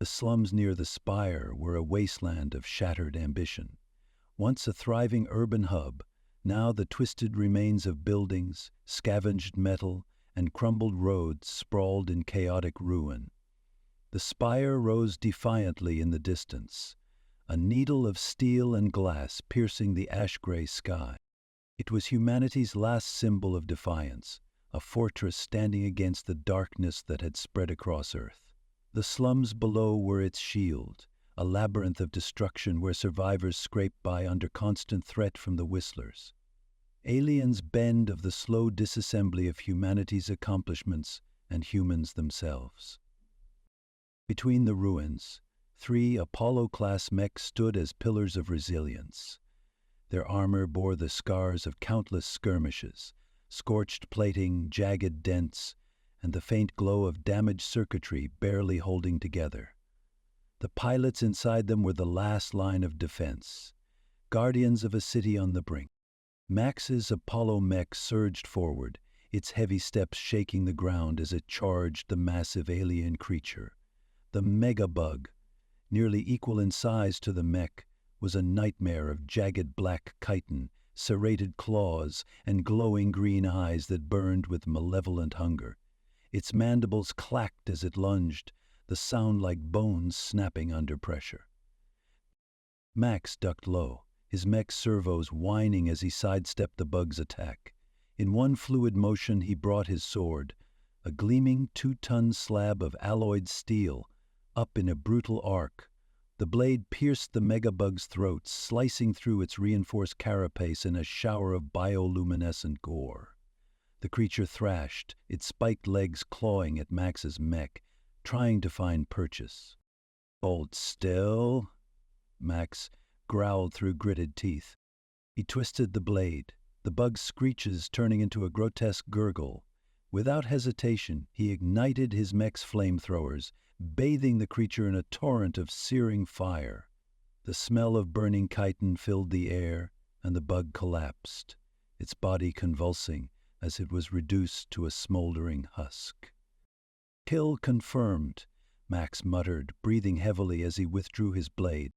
The slums near the Spire were a wasteland of shattered ambition. Once a thriving urban hub, now the twisted remains of buildings, scavenged metal, and crumbled roads sprawled in chaotic ruin. The Spire rose defiantly in the distance, a needle of steel and glass piercing the ash-gray sky. It was humanity's last symbol of defiance, a fortress standing against the darkness that had spread across Earth. The slums below were its shield, a labyrinth of destruction where survivors scraped by under constant threat from the Whistlers. Aliens bend of the slow disassembly of humanity's accomplishments and humans themselves. Between the ruins, 3 Apollo-class mechs stood as pillars of resilience. Their armor bore the scars of countless skirmishes, scorched plating, jagged dents, and the faint glow of damaged circuitry barely holding together. The pilots inside them were the last line of defense, guardians of a city on the brink. Max's Apollo mech surged forward, its heavy steps shaking the ground as it charged the massive alien creature. The megabug, nearly equal in size to the mech, was a nightmare of jagged black chitin, serrated claws, and glowing green eyes that burned with malevolent hunger. Its mandibles clacked as it lunged, the sound like bones snapping under pressure. Max ducked low, his mech servos whining as he sidestepped the bug's attack. In one fluid motion he brought his sword, a gleaming 2-ton slab of alloyed steel, up in a brutal arc. The blade pierced the megabug's throat, slicing through its reinforced carapace in a shower of bioluminescent gore. The creature thrashed, its spiked legs clawing at Max's mech, trying to find purchase. "Hold still," Max growled through gritted teeth. He twisted the blade, the bug's screeches turning into a grotesque gurgle. Without hesitation, he ignited his mech's flamethrowers, bathing the creature in a torrent of searing fire. The smell of burning chitin filled the air, and the bug collapsed, its body convulsing as it was reduced to a smoldering husk. "Kill confirmed," Max muttered, breathing heavily as he withdrew his blade.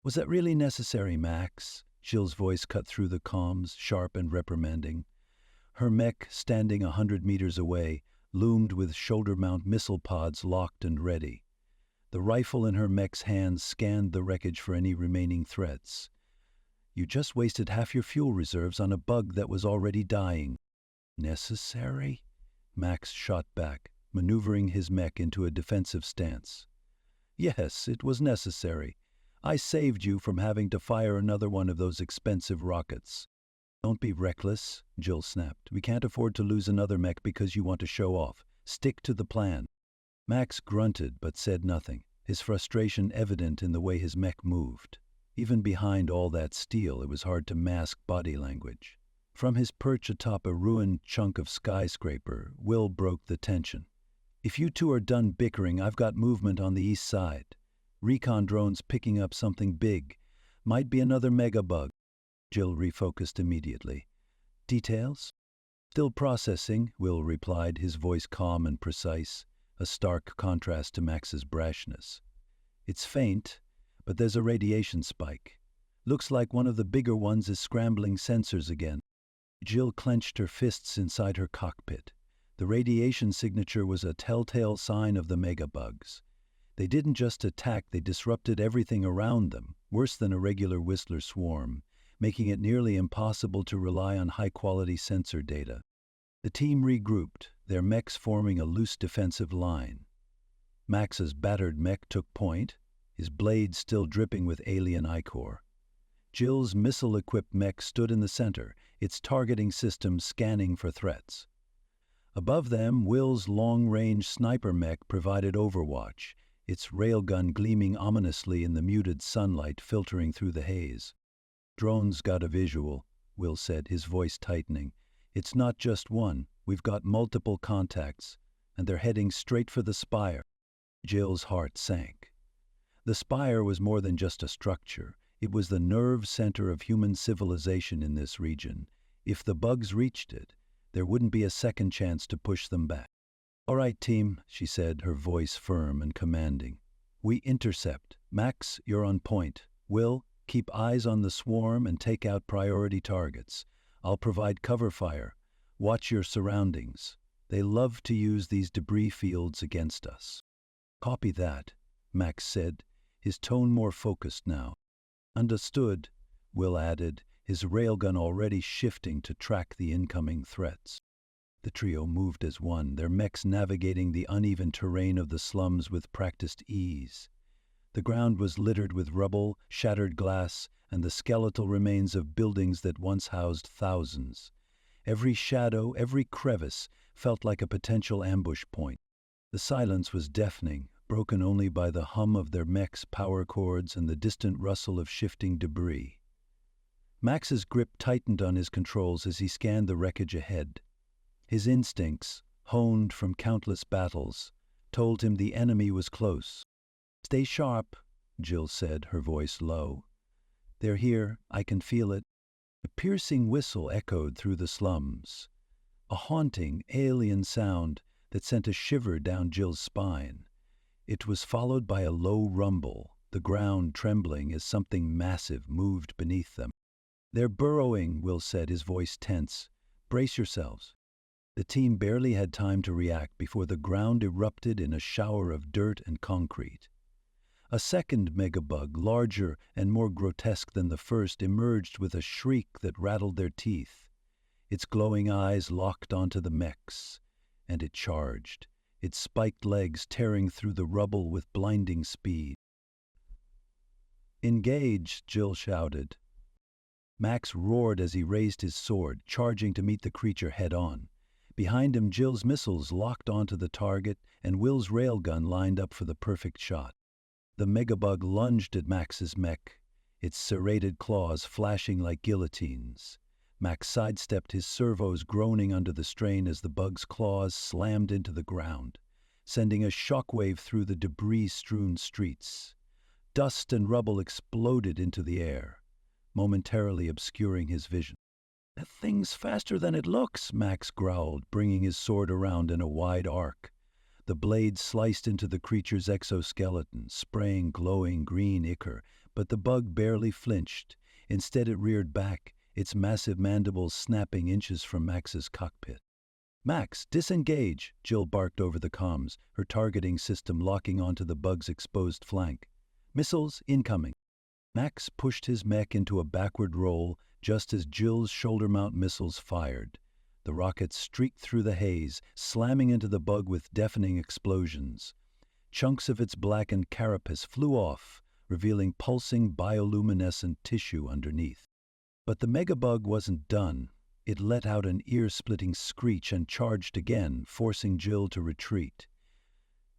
"Was that really necessary, Max?" Jill's voice cut through the comms, sharp and reprimanding. Her mech, standing 100 meters away, loomed with shoulder-mount missile pods locked and ready. The rifle in her mech's hands scanned the wreckage for any remaining threats. "You just wasted half your fuel reserves on a bug that was already dying." "Necessary?" Max shot back, maneuvering his mech into a defensive stance. "Yes, it was necessary. I saved you from having to fire another one of those expensive rockets." "Don't be reckless," Jill snapped. "We can't afford to lose another mech because you want to show off. Stick to the plan." Max grunted but said nothing, his frustration evident in the way his mech moved. Even behind all that steel, it was hard to mask body language. From his perch atop a ruined chunk of skyscraper, Will broke the tension. "If you two are done bickering, I've got movement on the east side. Recon drones picking up something big. Might be another megabug." Jill refocused immediately. "Details?" "Still processing," Will replied, his voice calm and precise, a stark contrast to Max's brashness. "It's faint, but there's a radiation spike. Looks like one of the bigger ones is scrambling sensors again." Jill clenched her fists inside her cockpit. The radiation signature was a telltale sign of the megabugs. They didn't just attack, they disrupted everything around them, worse than a regular Whistler swarm, making it nearly impossible to rely on high-quality sensor data. The team regrouped, their mechs forming a loose defensive line. Max's battered mech took point, his blade still dripping with alien ichor. Jill's missile-equipped mech stood in the center, its targeting system scanning for threats. Above them, Will's long-range sniper mech provided overwatch, its railgun gleaming ominously in the muted sunlight filtering through the haze. "Drone's got a visual," Will said, his voice tightening. "It's not just one, we've got multiple contacts, and they're heading straight for the Spire." Jill's heart sank. The Spire was more than just a structure. It was the nerve center of human civilization in this region. If the bugs reached it, there wouldn't be a second chance to push them back. "All right, team," she said, her voice firm and commanding. We intercept. Max, you're on point. Will, keep eyes on the swarm and take out priority targets. I'll provide cover fire. Watch your surroundings. They love to use these debris fields against us. Copy that, Max said, his tone more focused now. Understood, Will added, his railgun already shifting to track the incoming threats. The trio moved as one, their mechs navigating the uneven terrain of the slums with practiced ease. The ground was littered with rubble, shattered glass, and the skeletal remains of buildings that once housed thousands. Every shadow, every crevice felt like a potential ambush point. The silence was deafening, broken only by the hum of their mechs' power cords and the distant rustle of shifting debris. Max's grip tightened on his controls as he scanned the wreckage ahead. His instincts, honed from countless battles, told him the enemy was close. "Stay sharp," Jill said, her voice low. "They're here, I can feel it." A piercing whistle echoed through the slums, a haunting, alien sound that sent a shiver down Jill's spine. It was followed by a low rumble, the ground trembling as something massive moved beneath them. "They're burrowing," Will said, his voice tense. "Brace yourselves." The team barely had time to react before the ground erupted in a shower of dirt and concrete. A second megabug, larger and more grotesque than the first, emerged with a shriek that rattled their teeth. Its glowing eyes locked onto the mechs, and it charged, its spiked legs tearing through the rubble with blinding speed. "Engage," Jill shouted. Max roared as he raised his sword, charging to meet the creature head-on. Behind him, Jill's missiles locked onto the target, and Will's railgun lined up for the perfect shot. The megabug lunged at Max's mech, its serrated claws flashing like guillotines. Max sidestepped, his servos groaning under the strain as the bug's claws slammed into the ground, sending a shockwave through the debris-strewn streets. Dust and rubble exploded into the air, momentarily obscuring his vision. "That thing's faster than it looks," Max growled, bringing his sword around in a wide arc. The blade sliced into the creature's exoskeleton, spraying glowing green ichor, but the bug barely flinched. Instead it reared back, its massive mandibles snapping inches from Max's cockpit. "Max, disengage," Jill barked over the comms, her targeting system locking onto the bug's exposed flank. "Missiles incoming." Max pushed his mech into a backward roll just as Jill's shoulder-mount missiles fired. The rockets streaked through the haze, slamming into the bug with deafening explosions. Chunks of its blackened carapace flew off, revealing pulsing bioluminescent tissue underneath. But the megabug wasn't done. It let out an ear-splitting screech and charged again, forcing Jill to retreat.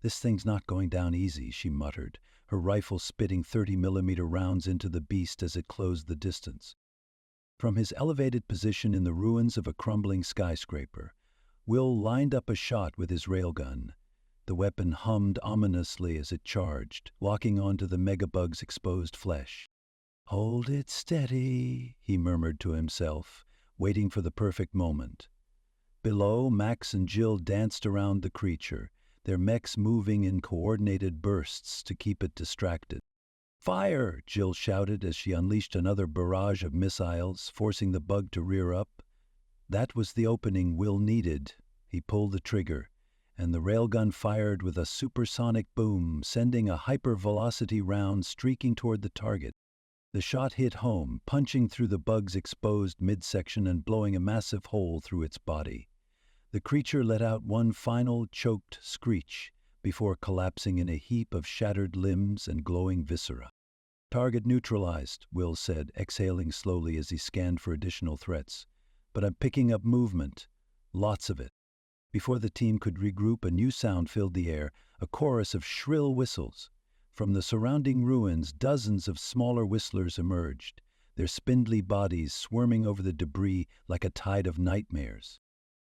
"This thing's not going down easy," she muttered, her rifle spitting 30mm rounds into the beast as it closed the distance. From his elevated position in the ruins of a crumbling skyscraper, Will lined up a shot with his railgun. The weapon hummed ominously as it charged, locking onto the megabug's exposed flesh. "Hold it steady," he murmured to himself, waiting for the perfect moment. Below, Max and Jill danced around the creature, their mechs moving in coordinated bursts to keep it distracted. "Fire!" Jill shouted as she unleashed another barrage of missiles, forcing the bug to rear up. That was the opening Will needed. He pulled the trigger, and the railgun fired with a supersonic boom, sending a hypervelocity round streaking toward the target. The shot hit home, punching through the bug's exposed midsection and blowing a massive hole through its body. The creature let out one final, choked screech before collapsing in a heap of shattered limbs and glowing viscera. "Target neutralized," Will said, exhaling slowly as he scanned for additional threats. "But I'm picking up movement. Lots of it." Before the team could regroup, a new sound filled the air, a chorus of shrill whistles. From the surrounding ruins, dozens of smaller whistlers emerged, their spindly bodies swarming over the debris like a tide of nightmares.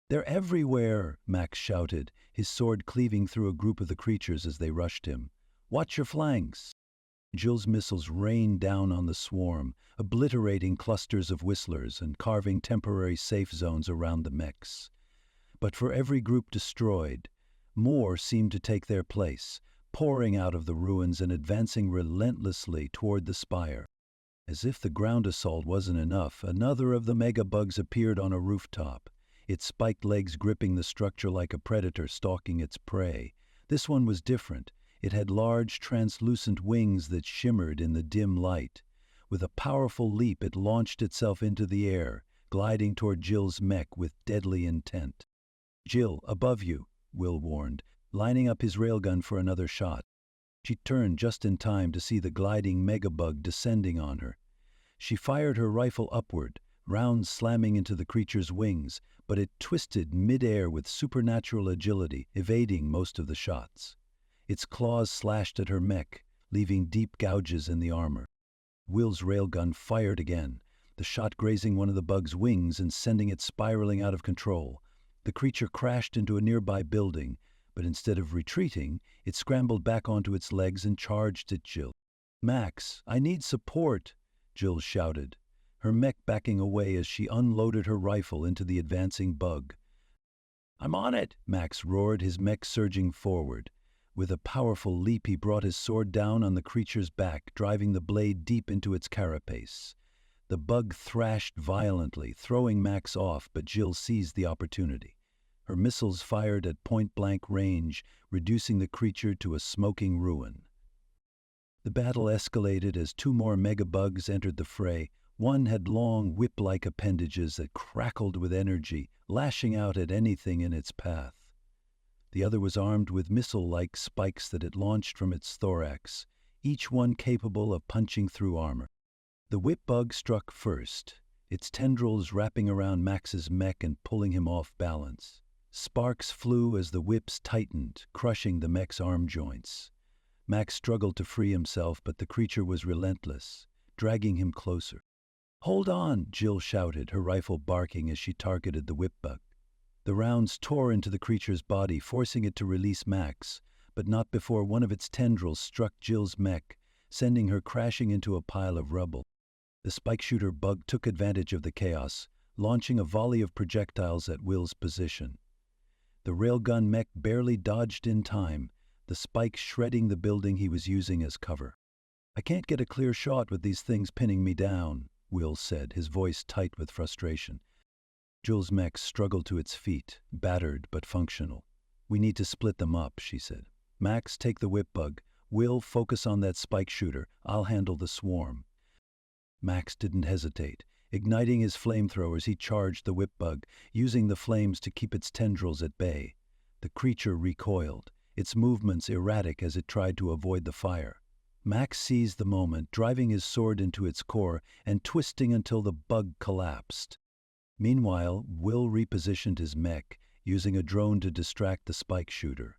"They're everywhere," Max shouted, his sword cleaving through a group of the creatures as they rushed him. "Watch your flanks." Jill's missiles rained down on the swarm, obliterating clusters of whistlers and carving temporary safe zones around the mechs. But for every group destroyed, more seemed to take their place, pouring out of the ruins and advancing relentlessly toward the spire. As if the ground assault wasn't enough, another of the megabugs appeared on a rooftop, its spiked legs gripping the structure like a predator stalking its prey. This one was different. It had large, translucent wings that shimmered in the dim light. With a powerful leap, it launched itself into the air, gliding toward Jill's mech with deadly intent. "Jill, above you," Will warned, lining up his railgun for another shot. She turned just in time to see the gliding megabug descending on her. She fired her rifle upward, rounds slamming into the creature's wings, but it twisted mid-air with supernatural agility, evading most of the shots. Its claws slashed at her mech, leaving deep gouges in the armor. Will's railgun fired again, the shot grazing one of the bug's wings and sending it spiraling out of control. The creature crashed into a nearby building, but instead of retreating, it scrambled back onto its legs and charged at Jill. "Max, I need support," Jill shouted, her mech backing away as she unloaded her rifle into the advancing bug. "I'm on it," Max roared, his mech surging forward. With a powerful leap, he brought his sword down on the creature's back, driving the blade deep into its carapace. The bug thrashed violently, throwing Max off, but Jill seized the opportunity. Her missiles fired at point-blank range, reducing the creature to a smoking ruin. The battle escalated as two more megabugs entered the fray. One had long, whip-like appendages that crackled with energy, lashing out at anything in its path. The other was armed with missile-like spikes that it launched from its thorax, each one capable of punching through armor. The whip bug struck first, its tendrils wrapping around Max's mech and pulling him off balance. Sparks flew as the whips tightened, crushing the mech's arm joints. Max struggled to free himself, but the creature was relentless, dragging him closer. "Hold on," Jill shouted, her rifle barking as she targeted the whip bug. The rounds tore into the creature's body, forcing it to release Max, but not before one of its tendrils struck Jill's mech, sending her crashing into a pile of rubble. The spike shooter bug took advantage of the chaos, launching a volley of projectiles at Will's position. The railgun mech barely dodged in time, the spikes shredding the building he was using as cover. "I can't get a clear shot with these things pinning me down," Will said, his voice tight with frustration. Jill's mech struggled to its feet, battered but functional. "We need to split them up," she said. "Max, take the whip bug. Will, focus on that spike shooter. I'll handle the swarm." Max didn't hesitate. Igniting his flamethrowers, he charged the whip bug, using the flames to keep its tendrils at bay. The creature recoiled, its movements erratic as it tried to avoid the fire. Max seized the moment, driving his sword into its core and twisting until the bug collapsed. Meanwhile, Will repositioned his mech, using a drone to distract the spike shooter.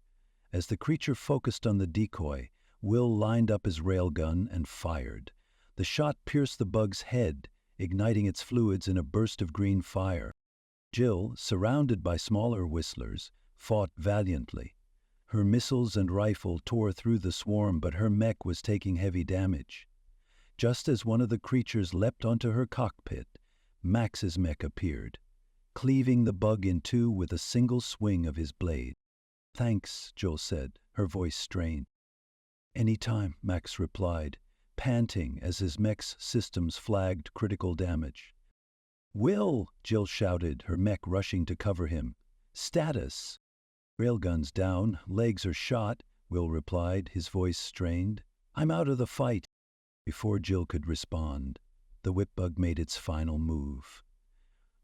As the creature focused on the decoy, Will lined up his railgun and fired. The shot pierced the bug's head, igniting its fluids in a burst of green fire. Jill, surrounded by smaller whistlers, fought valiantly. Her missiles and rifle tore through the swarm, but her mech was taking heavy damage. Just as one of the creatures leapt onto her cockpit, Max's mech appeared, cleaving the bug in two with a single swing of his blade. "Thanks," Jill said, her voice strained. "Any time," Max replied, panting as his mech's systems flagged critical damage. "Will!" Jill shouted, her mech rushing to cover him. "Status!" "Railguns down, legs are shot," Will replied, his voice strained. "I'm out of the fight." Before Jill could respond, the whip bug made its final move.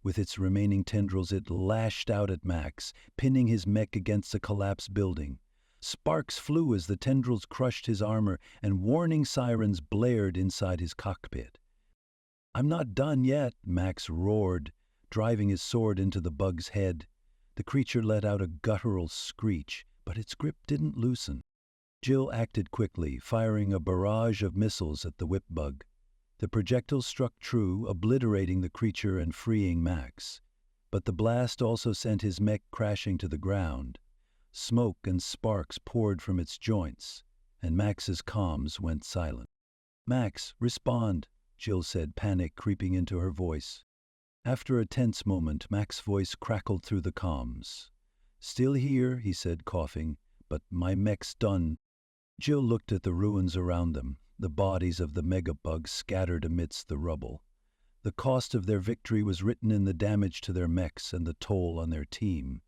With its remaining tendrils, it lashed out at Max, pinning his mech against a collapsed building. Sparks flew as the tendrils crushed his armor, and warning sirens blared inside his cockpit. "I'm not done yet," Max roared, driving his sword into the bug's head. The creature let out a guttural screech, but its grip didn't loosen. Jill acted quickly, firing a barrage of missiles at the whip bug. The projectiles struck true, obliterating the creature and freeing Max. But the blast also sent his mech crashing to the ground. Smoke and sparks poured from its joints, and Max's comms went silent. "Max, respond," Jill said, panic creeping into her voice. After a tense moment, Max's voice crackled through the comms. "Still here," he said, coughing, "but my mech's done." Jill looked at the ruins around them, the bodies of the megabugs scattered amidst the rubble. The cost of their victory was written in the damage to their mechs and the toll on their team.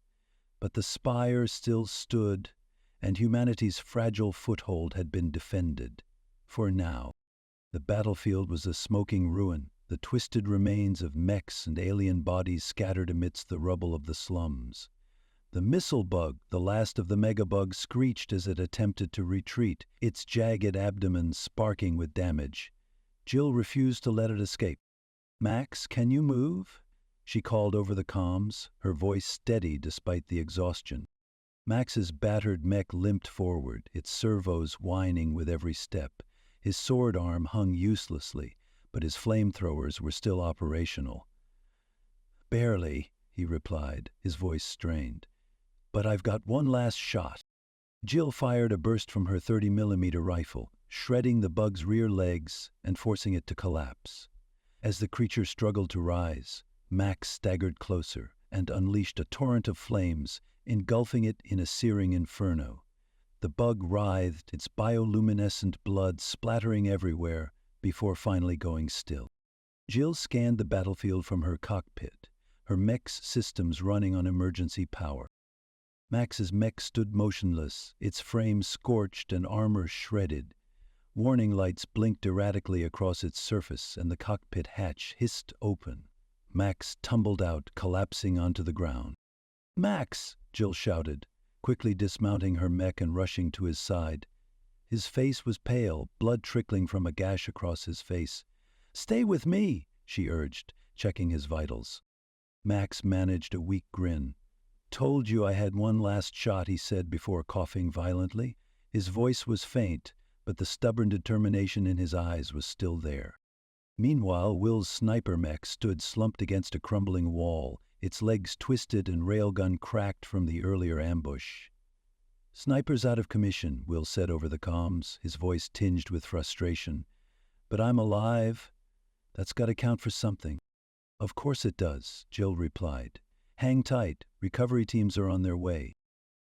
But the Spire still stood, and humanity's fragile foothold had been defended. For now, the battlefield was a smoking ruin, the twisted remains of mechs and alien bodies scattered amidst the rubble of the slums. The missile bug, the last of the megabugs, screeched as it attempted to retreat, its jagged abdomen sparking with damage. Jill refused to let it escape. "Max, can you move?" she called over the comms, her voice steady despite the exhaustion. Max's battered mech limped forward, its servos whining with every step. His sword arm hung uselessly, but his flamethrowers were still operational. "Barely," he replied, his voice strained. "But I've got one last shot." Jill fired a burst from her 30mm rifle, shredding the bug's rear legs and forcing it to collapse. As the creature struggled to rise, Max staggered closer and unleashed a torrent of flames, engulfing it in a searing inferno. The bug writhed, its bioluminescent blood splattering everywhere, before finally going still. Jill scanned the battlefield from her cockpit, her mech's systems running on emergency power. Max's mech stood motionless, its frame scorched and armor shredded. Warning lights blinked erratically across its surface, and the cockpit hatch hissed open. Max tumbled out, collapsing onto the ground. "Max!" Jill shouted, quickly dismounting her mech and rushing to his side. His face was pale, blood trickling from a gash across his face. "Stay with me," she urged, checking his vitals. Max managed a weak grin. "Told you I had one last shot," he said before coughing violently. His voice was faint, but the stubborn determination in his eyes was still there. Meanwhile, Will's sniper mech stood slumped against a crumbling wall, its legs twisted and railgun cracked from the earlier ambush. "Sniper's out of commission," Will said over the comms, his voice tinged with frustration. "But I'm alive. That's got to count for something." "Of course it does," Jill replied. "Hang tight. Recovery teams are on their way."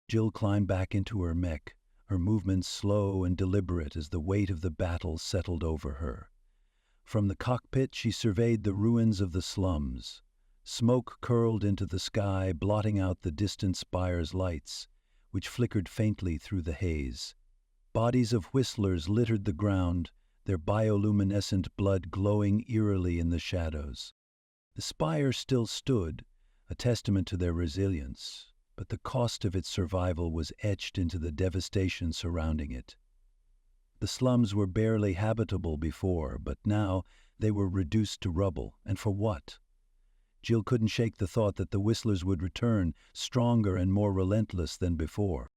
Jill climbed back into her mech, her movements slow and deliberate as the weight of the battle settled over her. From the cockpit, she surveyed the ruins of the slums. Smoke curled into the sky, blotting out the distant Spire's lights, which flickered faintly through the haze. Bodies of whistlers littered the ground, their bioluminescent blood glowing eerily in the shadows. The Spire still stood, a testament to their resilience, but the cost of its survival was etched into the devastation surrounding it. The slums were barely habitable before, but now they were reduced to rubble, and for what? Jill couldn't shake the thought that the whistlers would return, stronger and more relentless than before.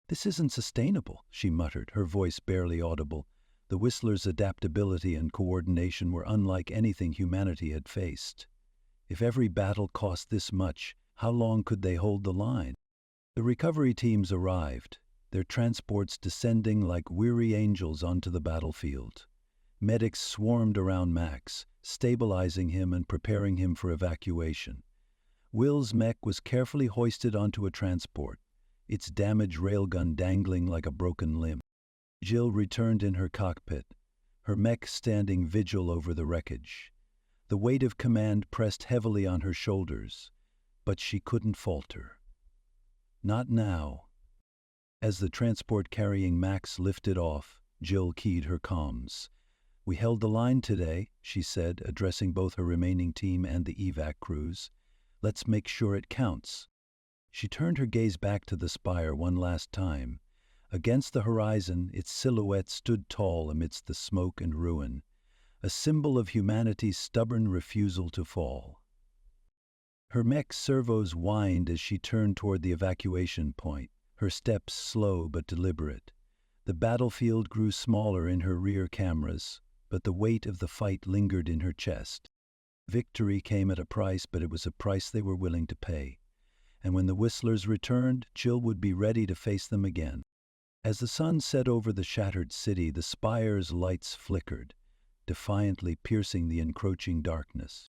"This isn't sustainable," she muttered, her voice barely audible. The whistlers' adaptability and coordination were unlike anything humanity had faced. If every battle cost this much, how long could they hold the line? The recovery teams arrived, their transports descending like weary angels onto the battlefield. Medics swarmed around Max, stabilizing him and preparing him for evacuation. Will's mech was carefully hoisted onto a transport, its damaged railgun dangling like a broken limb. Jill returned in her cockpit, her mech standing vigil over the wreckage. The weight of command pressed heavily on her shoulders, but she couldn't falter. Not now. As the transport carrying Max lifted off, Jill keyed her comms. "We held the line today," she said, addressing both her remaining team and the evac crews. "Let's make sure it counts." She turned her gaze back to the Spire one last time. Against the horizon, its silhouette stood tall amidst the smoke and ruin, a symbol of humanity's stubborn refusal to fall. Her mech's servos whined as she turned toward the evacuation point, her steps slow but deliberate. The battlefield grew smaller in her rear cameras, but the weight of the fight lingered in her chest. Victory came at a price, but it was a price they were willing to pay. And when the whistlers returned, Jill would be ready to face them again. As the sun set over the shattered city, the Spire's lights flickered, defiantly piercing the encroaching darkness.